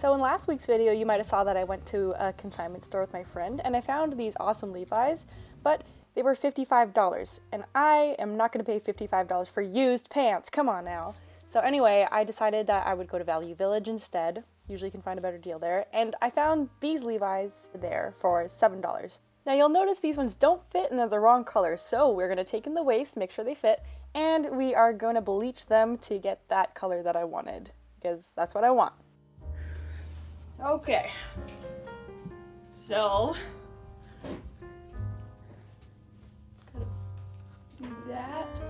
So in last week's video, you might have saw that I went to a consignment store with my friend and I found these awesome Levi's, but they were $55 and I am not going to pay $55 for used pants. Come on now. So anyway, I decided that I would go to Value Village instead. Usually you can find a better deal there. And I found these Levi's there for $7. Now you'll notice these ones don't fit and they're the wrong color. So we're going to take in the waist, make sure they fit, and we are going to bleach them to get that color that I wanted because that's what I want. Okay, so gotta do that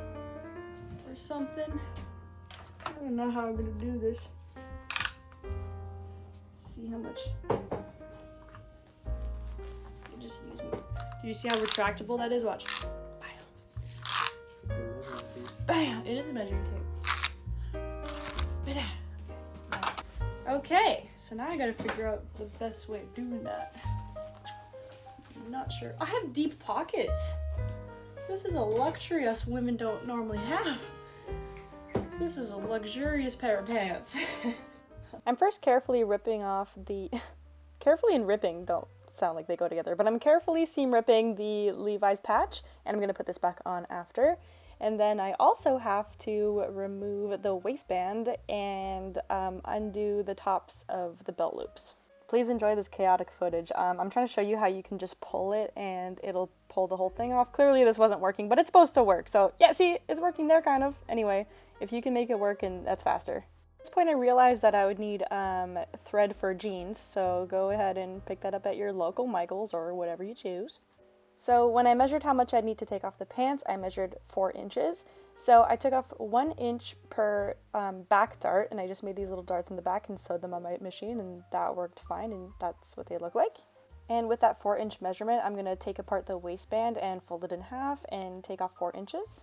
or something. I don't know how I'm gonna do this. Let's see how much. You just use me. Do you see how retractable that is? Watch. Bam. Bam. It is a measuring tape. Bam. Okay, so now I gotta figure out the best way of doing that. I'm not sure. I have deep pockets. This is a luxury us women don't normally have. This is a luxurious pair of pants. I'm first carefully ripping off the... Carefully and ripping don't sound like they go together, but I'm carefully seam ripping the Levi's patch, and I'm gonna put this back on after. And then I also have to remove the waistband and undo the tops of the belt loops. Please enjoy this chaotic footage. I'm trying to show you how you can just pull it and it'll pull the whole thing off. Clearly this wasn't working, but it's supposed to work. So yeah, see, it's working there kind of. Anyway, if you can make it work, and that's faster. At this point I realized that I would need thread for jeans. So go ahead and pick that up at your local Michael's or whatever you choose. So when I measured how much I'd need to take off the pants, I measured 4 inches. So I took off 1 inch per back dart, and I just made these little darts in the back and sewed them on my machine, and that worked fine, and that's what they look like. And with that 4-inch measurement, I'm gonna take apart the waistband and fold it in half and take off 4 inches.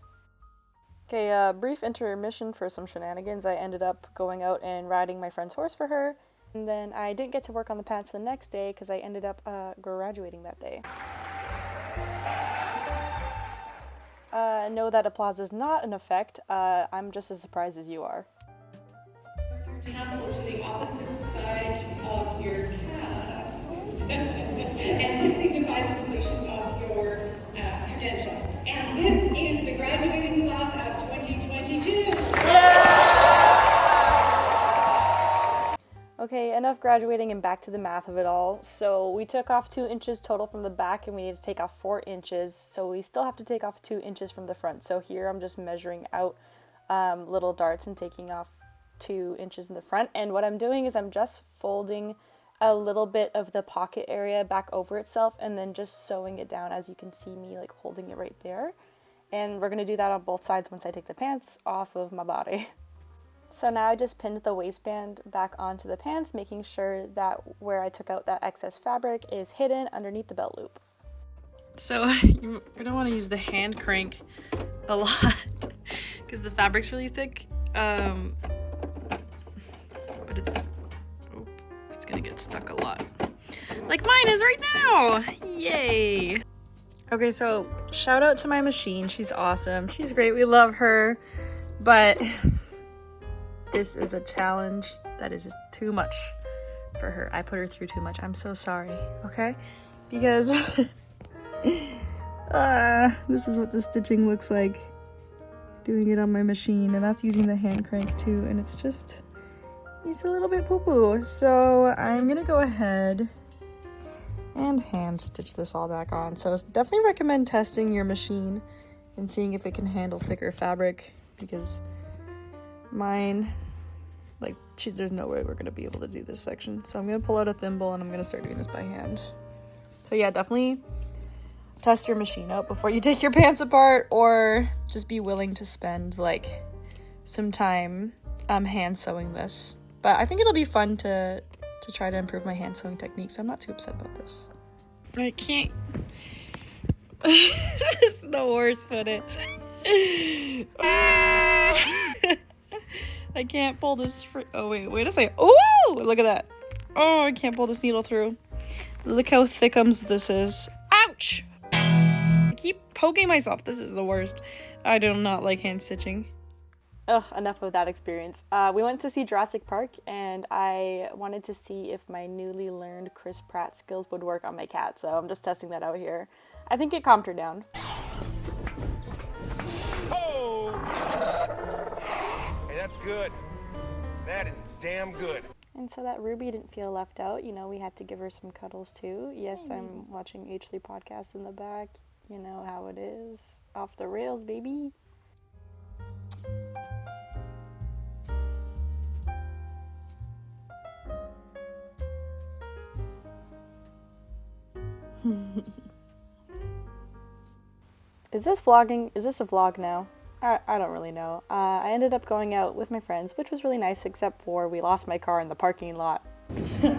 Okay, brief intermission for some shenanigans. I ended up going out and riding my friend's horse for her, and then I didn't get to work on the pants the next day because I ended up graduating that day. No, that applause is not an effect. I'm just as surprised as you are. Tassel to the opposite side of your calf. And this signifies completion of your credential. And this is the graduating class of 2022. Yeah! Okay, enough graduating and back to the math of it all. So we took off 2 inches total from the back and we need to take off 4 inches. So we still have to take off 2 inches from the front. So here I'm just measuring out little darts and taking off 2 inches in the front. And what I'm doing is I'm just folding a little bit of the pocket area back over itself and then just sewing it down, as you can see me like holding it right there. And we're gonna do that on both sides once I take the pants off of my body. So now I just pinned the waistband back onto the pants, making sure that where I took out that excess fabric is hidden underneath the belt loop. So you're gonna want to use the hand crank a lot because the fabric's really thick. But it's gonna get stuck a lot. Like mine is right now! Yay! Okay, so shout out to my machine. She's awesome. She's great. We love her. But this is a challenge that is just too much for her. I put her through too much. I'm so sorry, okay? Because this is what the stitching looks like doing it on my machine, and that's using the hand crank too, and it's a little bit poo-poo. So I'm gonna go ahead and hand stitch this all back on. So definitely recommend testing your machine and seeing if it can handle thicker fabric, because mine, like, there's no way we're gonna be able to do this section. So I'm gonna pull out a thimble and I'm gonna start doing this by hand. So yeah, definitely test your machine out before you take your pants apart, or just be willing to spend like some time hand sewing this. But I think it'll be fun to try to improve my hand sewing technique, so I'm not too upset about this. I can't. This is the worst footage. I can't pull this oh wait a second. Oh, look at that. Oh, I can't pull this needle through. Look how thickums this is. Ouch! I keep poking myself. This is the worst. I do not like hand stitching. Ugh, enough of that experience. We went to see Jurassic Park, and I wanted to see if my newly learned Chris Pratt skills would work on my cat, so I'm just testing that out here. I think it calmed her down. Oh! Hey, that's good. That is damn good. And so that Ruby didn't feel left out. You know, we had to give her some cuddles too. Yes, I'm watching H3 podcast in the back. You know how it is. Off the rails, baby. Is this vlogging? Is this a vlog now? I don't really know. I ended up going out with my friends, which was really nice, except for we lost my car in the parking lot.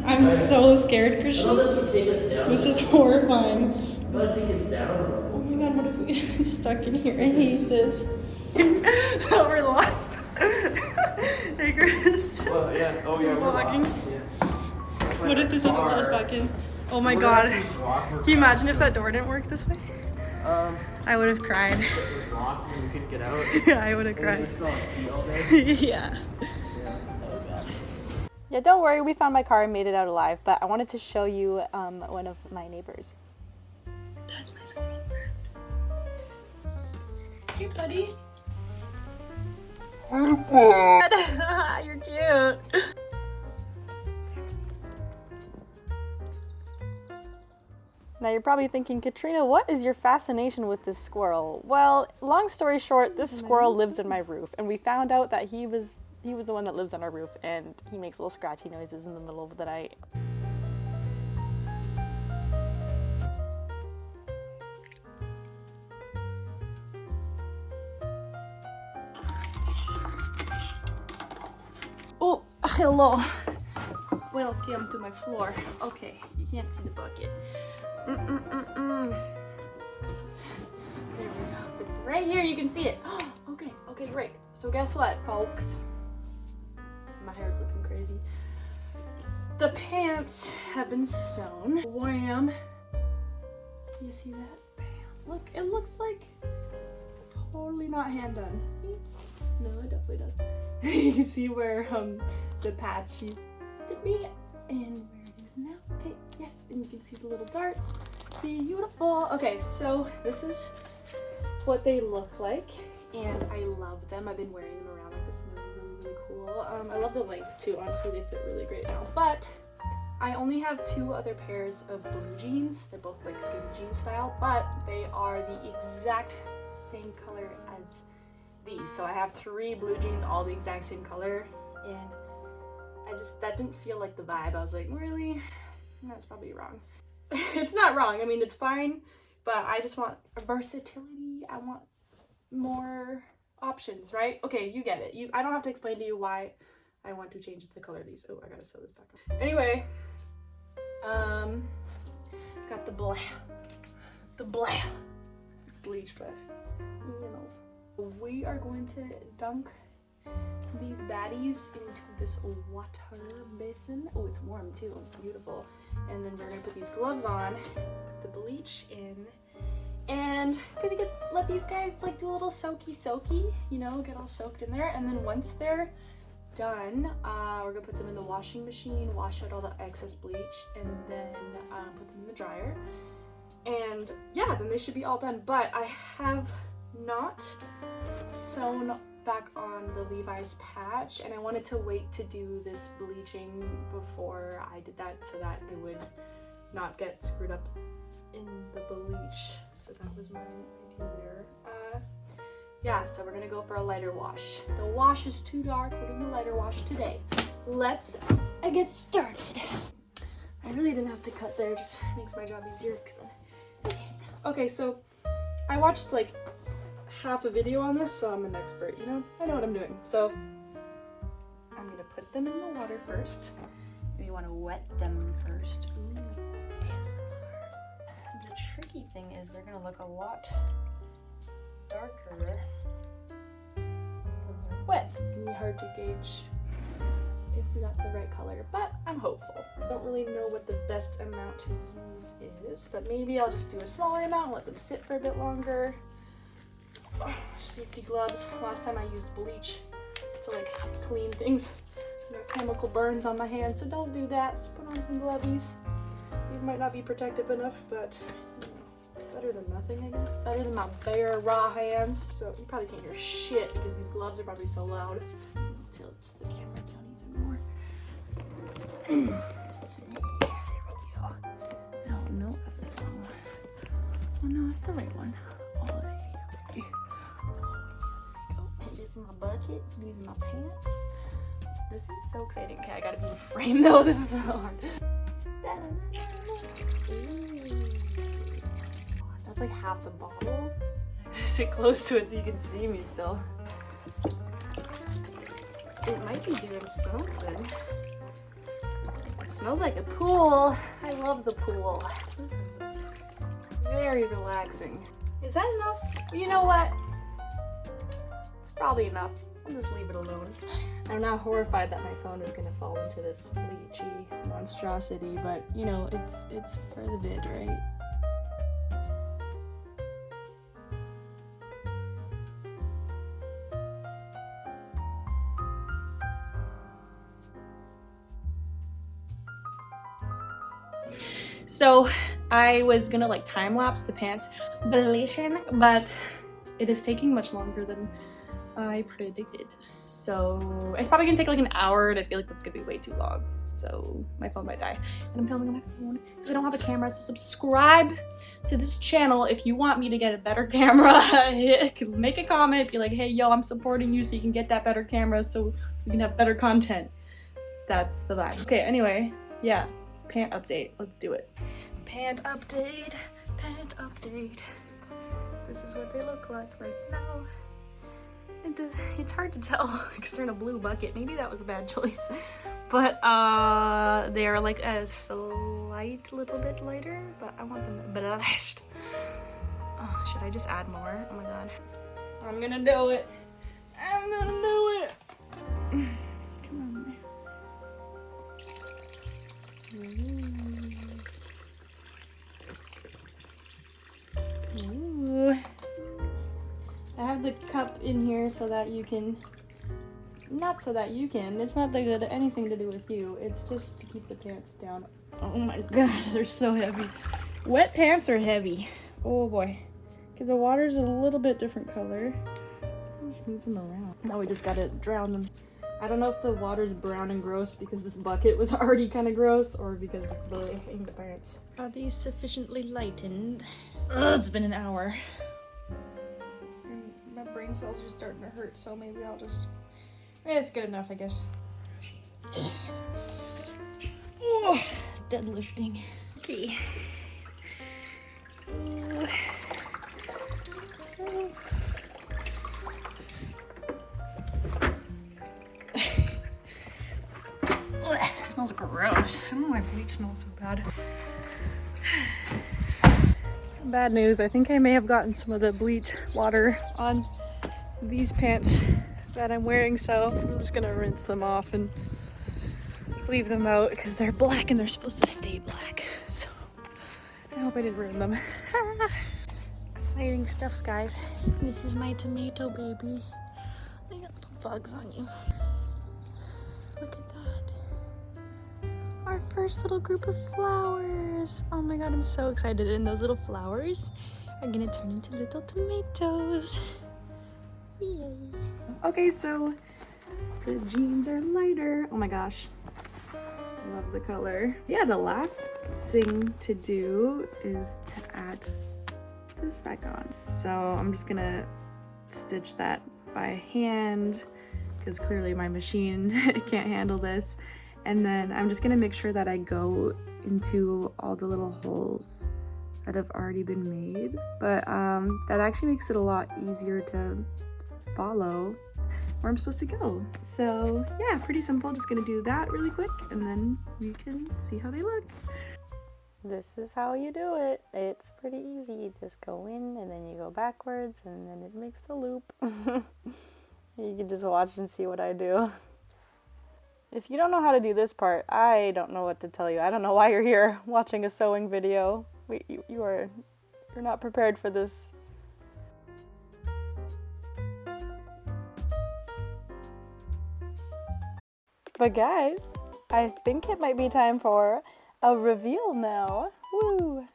I'm so scared, Christian. This would take us down. This is horrifying. That'll take us down. Oh my god, what if we get stuck in here? I hate this. We're lost. Hey, Christian. Well, yeah. Oh, yeah. We're vlogging. Lost. Yeah. What if this doesn't let us back in? Oh my god. Can you imagine if that door didn't work this way? I would have cried. It was locked and we couldn't get out. Yeah, I would have It cried. would smell like pee all day. Yeah. Yeah. Oh god. Yeah, don't worry, we found my car and made it out alive, but I wanted to show you one of my neighbors. That's my squirrel friend. Hey, buddy. You're cute. Now you're probably thinking, Katrina, what is your fascination with this squirrel? Well, long story short, this squirrel lives in my roof, and we found out that he was the one that lives on our roof, and he makes little scratchy noises in the middle of the night. Oh, hello. Welcome to my floor. Okay, you can't see the bucket. There we go. It's right here, you can see it. Okay, great. So guess what, folks? My hair's looking crazy. The pants have been sewn. Wham! You see that? Bam. Look, it looks like totally not hand done. See? No, it definitely does. You can see where the patch used to be and where it is now. Okay, yes, and you can see the little darts. Beautiful. Okay, so this is what they look like, and I love them. I've been wearing them around like this, and they're really, really cool. I love the length too. Honestly, they fit really great now. But I only have 2 other pairs of blue jeans. They're both like skinny jean style, but they are the exact same color as these. So I have 3 blue jeans, all the exact same color, and that didn't feel like the vibe. I was like, really? That's probably wrong. It's not wrong. I mean, it's fine, but I just want versatility. I want more options, right? Okay, you get it. I don't have to explain to you why I want to change the color of these. Oh, I gotta sew this back on. Anyway, got the blah. It's bleached, but you know. We are going to dunk these baddies into this water basin. Oh, it's warm too. Beautiful. And then we're gonna put these gloves on, put the bleach in, and gonna let these guys like do a little soaky, you know, get all soaked in there. And then once they're done, we're gonna put them in the washing machine, wash out all the excess bleach, and then put them in the dryer. And yeah, then they should be all done. But I have not sewn back on the Levi's patch, and I wanted to wait to do this bleaching before I did that so that it would not get screwed up in the bleach. So that was my idea there. Yeah, so we're gonna go for a lighter wash. The wash is too dark. We're doing a lighter wash today. Let's get started. I really didn't have to cut there. It just makes my job easier. Okay, so I watched like half a video on this, so I'm an expert, you know? I know what I'm doing. So I'm gonna put them in the water first. And you wanna wet them first. Ooh, ASMR. The tricky thing is they're gonna look a lot darker when they're wet. So it's gonna be hard to gauge if we got the right color, but I'm hopeful. I don't really know what the best amount to use is, but maybe I'll just do a smaller amount and let them sit for a bit longer. So, safety gloves. Last time I used bleach, to like clean things. I got chemical burns on my hands, so don't do that. Just put on some glovies. These might not be protective enough, but you know, better than nothing, I guess. Better than my bare, raw hands. So you probably can't hear shit because these gloves are probably so loud. I'll tilt the camera down even more. There we go. Oh no, that's the wrong one. Oh no, that's the right one. Oh, there you go. This is my bucket. These are my pants. This is so exciting. Okay, I gotta be in frame though. This is so hard. That's like half the bottle. I gotta sit close to it so you can see me still. It might be doing something. It smells like a pool. I love the pool. This is very relaxing. Is that enough? You know what? It's probably enough. I'll just leave it alone. I'm not horrified that my phone is gonna fall into this bleachy monstrosity, but you know, it's for the vid, right? So I was gonna like time lapse the pants bleaching, but it is taking much longer than I predicted. So it's probably gonna take like an hour, and I feel like that's gonna be way too long. So my phone might die. And I'm filming on my phone because I don't have a camera. So subscribe to this channel if you want me to get a better camera. Make a comment, be like, hey, yo, I'm supporting you so you can get that better camera so we can have better content. That's the vibe. Okay, anyway, yeah, pant update. Let's do it. Pant update, pant update. This is what they look like right now. It's hard to tell because they're in a blue bucket. Maybe that was a bad choice. But they are like a slight little bit lighter, but I want them blushed. Oh, should I just add more? Oh my god. I'm gonna do it. I'm gonna do it. Come on. Ooh. I have the cup in here so that you can, not so that you can, it's not anything to do with you, it's just to keep the pants down. Oh my god, they're so heavy. Wet pants are heavy. Oh boy. Okay, the water's a little bit different color. Let's move them around. Now we just gotta drown them. I don't know if the water's brown and gross because this bucket was already kind of gross, or because it's really in the pants. Are these sufficiently lightened? Ugh, it's been an hour. My brain cells are starting to hurt, so maybe I'll just... it's good enough, I guess. Oh, deadlifting. Okay. It smells gross. I don't know why bleach smells so bad. Bad news, I think I may have gotten some of the bleach water on these pants that I'm wearing, so I'm just gonna rinse them off and leave them out because they're black and they're supposed to stay black. So I hope I didn't ruin them. Exciting stuff, guys. This is my tomato baby. I got little bugs on you. Look at that. Our first little group of flowers. Oh my god, I'm so excited. And those little flowers are gonna turn into little tomatoes. Yay. Okay, so the jeans are lighter. Oh my gosh. Love the color. Yeah, the last thing to do is to add this back on. So I'm just gonna stitch that by hand because clearly my machine can't handle this. And then I'm just gonna make sure that I go into all the little holes that have already been made. But that actually makes it a lot easier to follow where I'm supposed to go. So yeah, pretty simple. Just gonna do that really quick and then we can see how they look. This is how you do it. It's pretty easy. You just go in and then you go backwards and then it makes the loop. You can just watch and see what I do. If you don't know how to do this part, I don't know what to tell you. I don't know why you're here watching a sewing video. You're not prepared for this. But guys, I think it might be time for a reveal now. Woo!